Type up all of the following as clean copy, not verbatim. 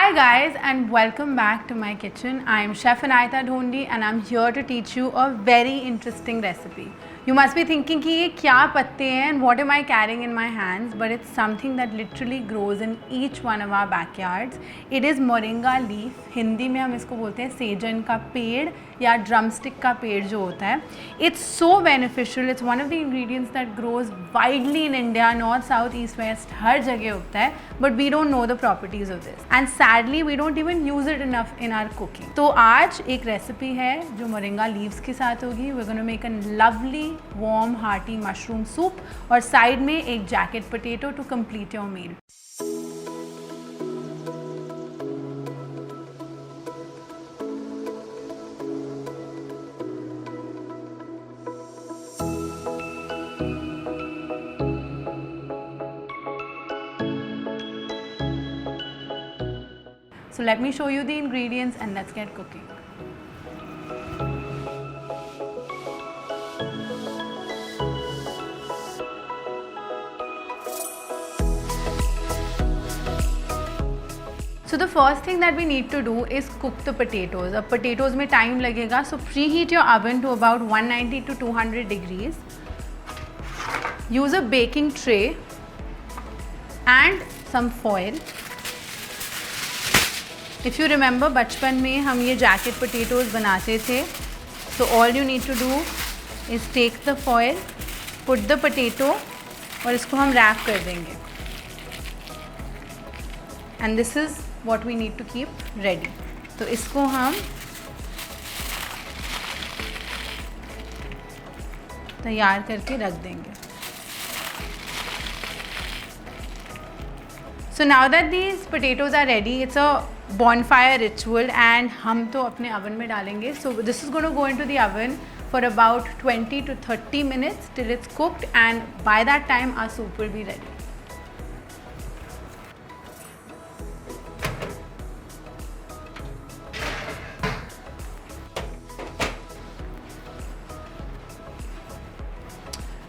Hi guys and welcome back to my kitchen. I am Chef Anayata Dhondi and I'm here to teach you a very interesting recipe. You must be thinking कि ये क्या पत्ते हैं and what am I carrying in my hands, but it's something that literally grows in each one of our backyards. It is moringa leaf. Hindi में हम इसको बोलते हैं सेजन का पेड़ या ड्रमस्टिक का पेड़ जो होता है. It's so beneficial. It's one of the ingredients that grows widely in India, north, south, east, west, हर जगह उगता है. But we don't know the properties of this. And sadly, we don't even use it enough in our cooking. तो आज एक recipe है जो moringa leaves के साथ होगी. We're going to make a lovely, warm, hearty mushroom soup और side में एक jacket potato to complete your meal. So let me show you the ingredients and let's get cooking. So the first thing that we need to do is cook the potatoes. अब potatoes में time लगेगा, so preheat your oven to about 190 to 200 degrees. Use a baking tray and some foil. If you remember बचपन में हम ये jacket potatoes बनाते थे. So all you need to do is take the foil, put the potato और इसको हम wrap कर देंगे. And this is what we need to keep ready. तो इसको हम तैयार करके रख देंगे. So now that these potatoes are ready, it's a bonfire ritual and हम तो अपने oven में डालेंगे. So this is going to go into the oven for about 20 to 30 minutes till it's cooked, and by that time our soup will be ready.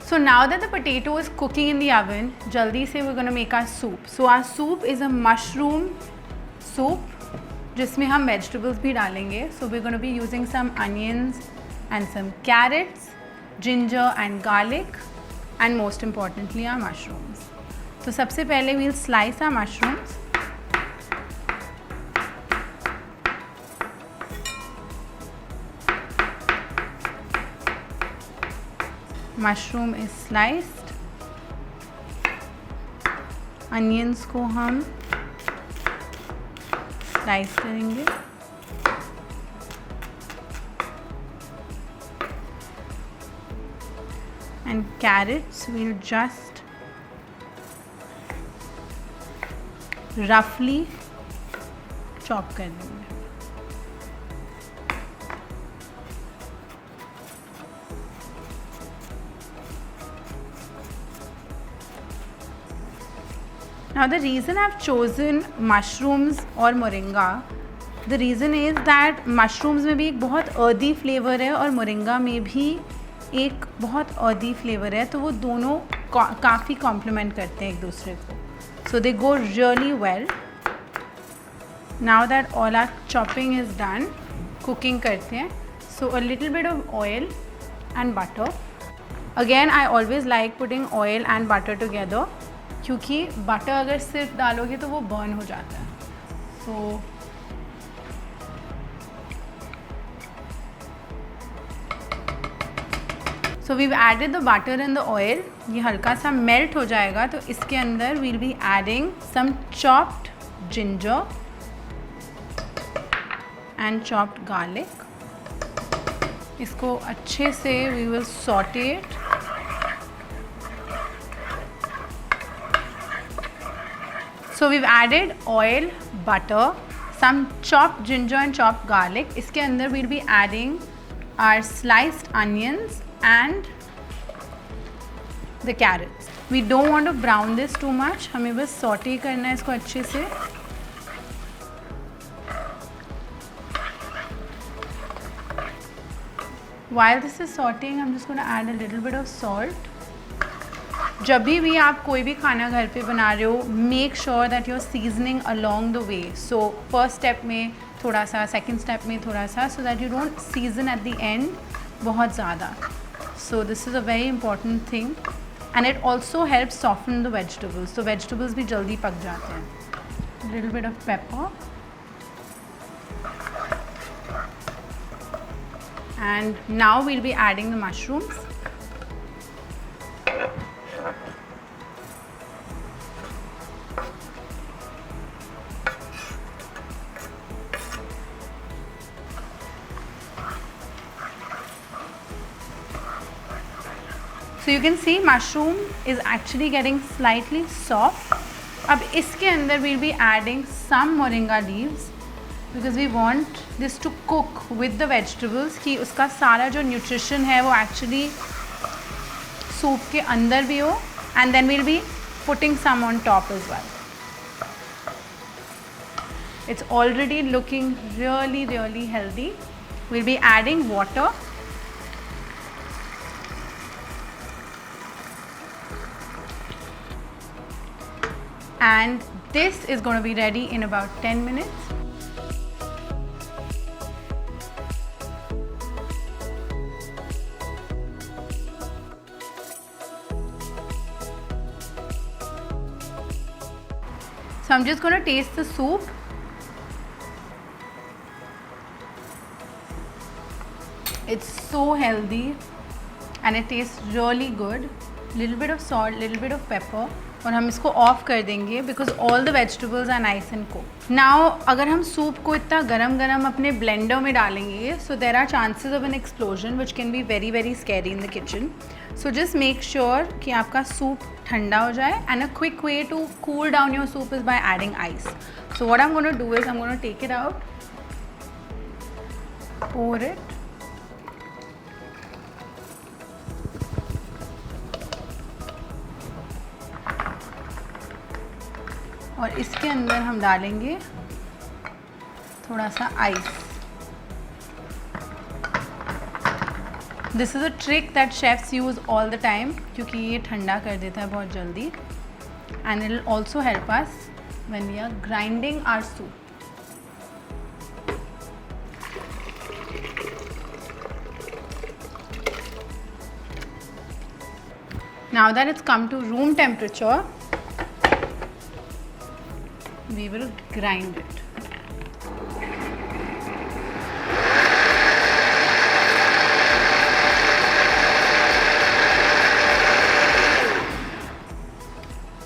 So now that the potato is cooking in the oven, jaldi se we're going to make our soup. So our soup is a mushroom soup जिसमें हम vegetables भी डालेंगे. So we're going to be using some onions and some carrots, ginger and garlic, and most importantly our mushrooms. तो सबसे पहले we'll slice our mushrooms. Mushroom is sliced. Onions को हम slice करेंगे. And carrots we'll just roughly chop कर देंगे. Now the reason I've chosen mushrooms और moringa, the reason is that mushrooms में भी एक बहुत earthy flavor है और मोरिंगा में भी एक बहुत earthy flavor है, तो वो दोनों काफ़ी complement करते हैं एक दूसरे को. So they go really well. Now that all our chopping is done, cooking करते हैं. So a little bit of oil and butter. Again I always like putting oil and butter together. क्योंकि butter अगर सिर्फ डालोगे तो वो burn हो जाता है. So we've added the butter and the oil. ये हल्का सा मेल्ट हो जाएगा तो इसके अंदर we'll be adding some chopped ginger and chopped garlic. इसको अच्छे से we will saute it. So we've added oil, butter, some chopped ginger and chopped garlic. इसके अंदर we'll be adding our sliced onions and the carrots. We don't want to brown this too much. हमें बस saute करना है इसको अच्छे से. While this is sauteing, I'm just going to add a little bit of salt. जब भी आप कोई भी खाना घर पे बना रहे हो, make sure that your seasoning along the way. So first step में थोड़ा सा, सेकेंड स्टेप में थोड़ा सा, so that you don't season at the end बहुत ज़्यादा. So this is a very important thing and it also help soften the vegetables. तो vegetables भी जल्दी पक जाते हैं. Little bit of pepper and now we'll be adding the mushrooms. So you can see mushroom is actually getting slightly soft. अब इसके अंदर we'll be adding some moringa leaves because we want this to cook with the vegetables कि उसका सारा जो nutrition है वो actually soup के अंदर भी हो, and then we'll be putting some on top as well. It's already looking really, really healthy. We'll be adding water. And this is going to be ready in about 10 minutes. So I'm just going to taste the soup. It's so healthy and it tastes really good. Little bit of salt, little bit of pepper. और हम इसको off कर देंगे because all the vegetables are nice and cook. Now अगर हम soup को इतना गरम गरम अपने ब्लेंडर में डालेंगे, so there are chances of an explosion which can be very very scary in the kitchen. So just make sure कि आपका सूप ठंडा हो जाए. And a quick way to cool down your soup is by adding ice. So what I am gonna do is I am gonna take it out, pour it, और इसके अंदर हम डालेंगे थोड़ा सा ice. This is a trick that chefs use all the time क्योंकि ये ठंडा कर देता है बहुत जल्दी. And it will also help us when we are grinding our soup. Now that it's come to room temperature, we will grind it.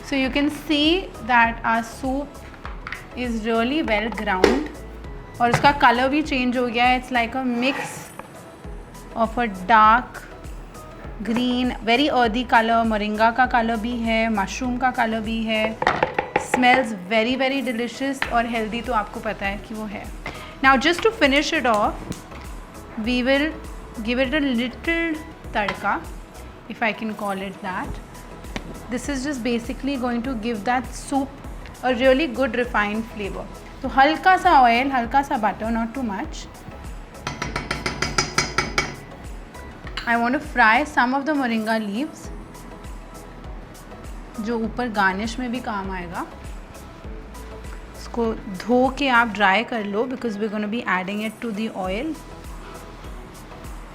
So you can see that our soup is really well ground और उसका color भी change हो गया है. It's like a mix of a dark green, very earthy color. Moringa का color भी है, mushroom का color भी है. Smells very very delicious और healthy तो आपको पता है कि वो है. Now just to finish it off, we will give it a little tadka, if I can call it that. This is just basically going to give that soup a really good refined flavor. तो हल्का सा oil, हल्का सा butter, not too much. I want to fry some of the moringa leaves जो ऊपर garnish में भी काम आएगा. इसको धो के आप ड्राई कर लो because we're going to be adding it to the oil.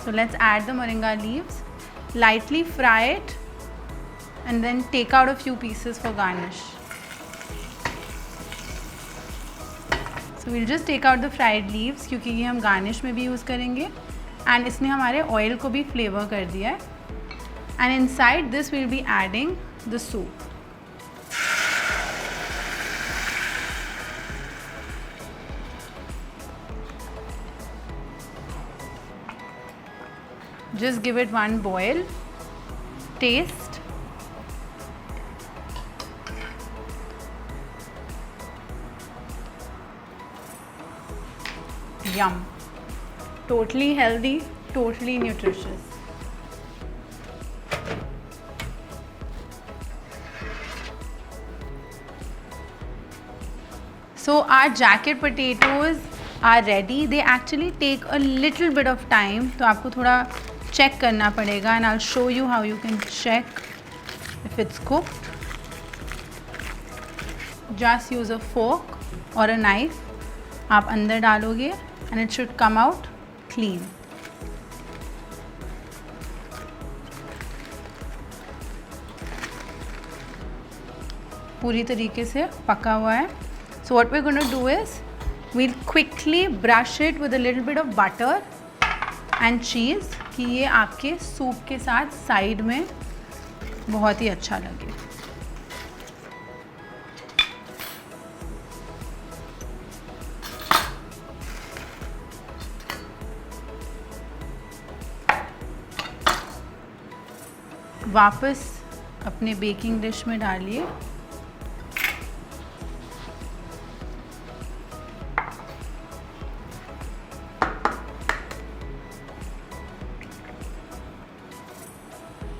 So let's add the moringa leaves, lightly fry it and then take out a few pieces for garnish. So we'll just take out the fried leaves क्योंकि ये हम garnish में भी use करेंगे. And इसने हमारे oil को भी फ्लेवर कर दिया है. And inside this will be adding the soup. Just give it one boil. Taste. Yum. Totally healthy, totally nutritious. So our jacket potatoes are ready. They actually take a little bit of time. तो आपको थोड़ा check करना पड़ेगा and I'll show you how you can check if if it's cooked, just use a fork or a knife. आप अंदर डालोगे and it should come out clean. पूरी तरीके से पका हुआ है. So what we're going to do is we'll quickly brush it with a little bit of butter and cheese कि ये आपके सूप के साथ साइड में बहुत ही अच्छा लगे. वापस अपने बेकिंग डिश में डालिए.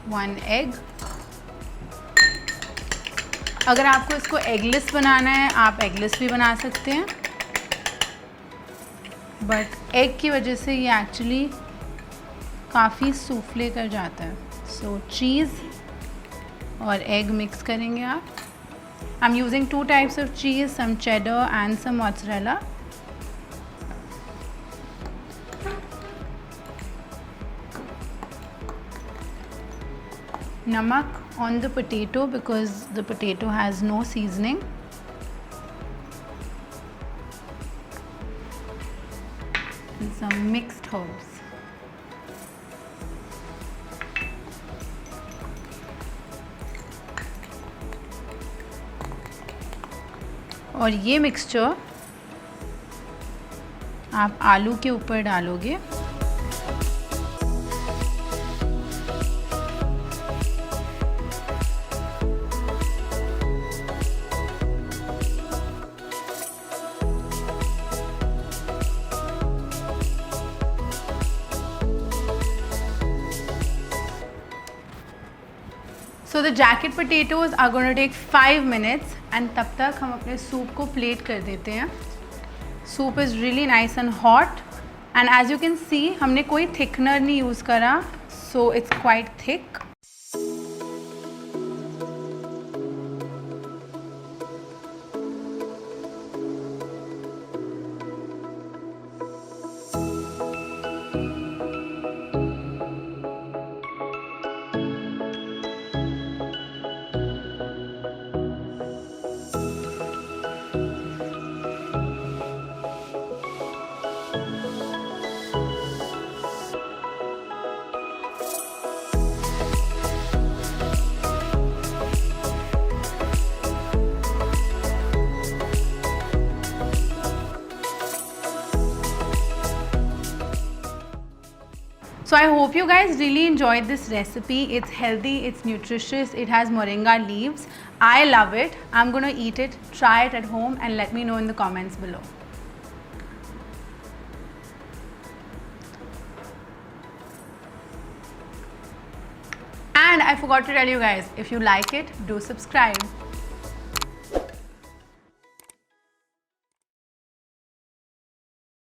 One egg. अगर आपको इसको एगलेस बनाना है आप एगलेस भी बना सकते हैं, बट एग की वजह से ये एक्चुअली काफ़ी सूफले कर जाता है. सो चीज़ और एग मिक्स करेंगे आप. I am using 2 types of cheese, some cheddar and some mozzarella. Namak on the potato because the potato has no seasoning. And some mixed herbs. और ये मिक्सचर आप आलू के ऊपर डालोगे. So the jacket potatoes are going to take 5 minutes and तब तक हम अपने सूप को प्लेट कर देते हैं. Soup is really nice and hot and as you can see हमने कोई थिकनर नहीं यूज़ करा, so it's quite thick. So I hope you guys really enjoyed this recipe. It's healthy, it's nutritious, it has moringa leaves. I love it. I'm going to eat it. Try it at home and let me know in the comments below. And I forgot to tell you guys, if you like it, do subscribe.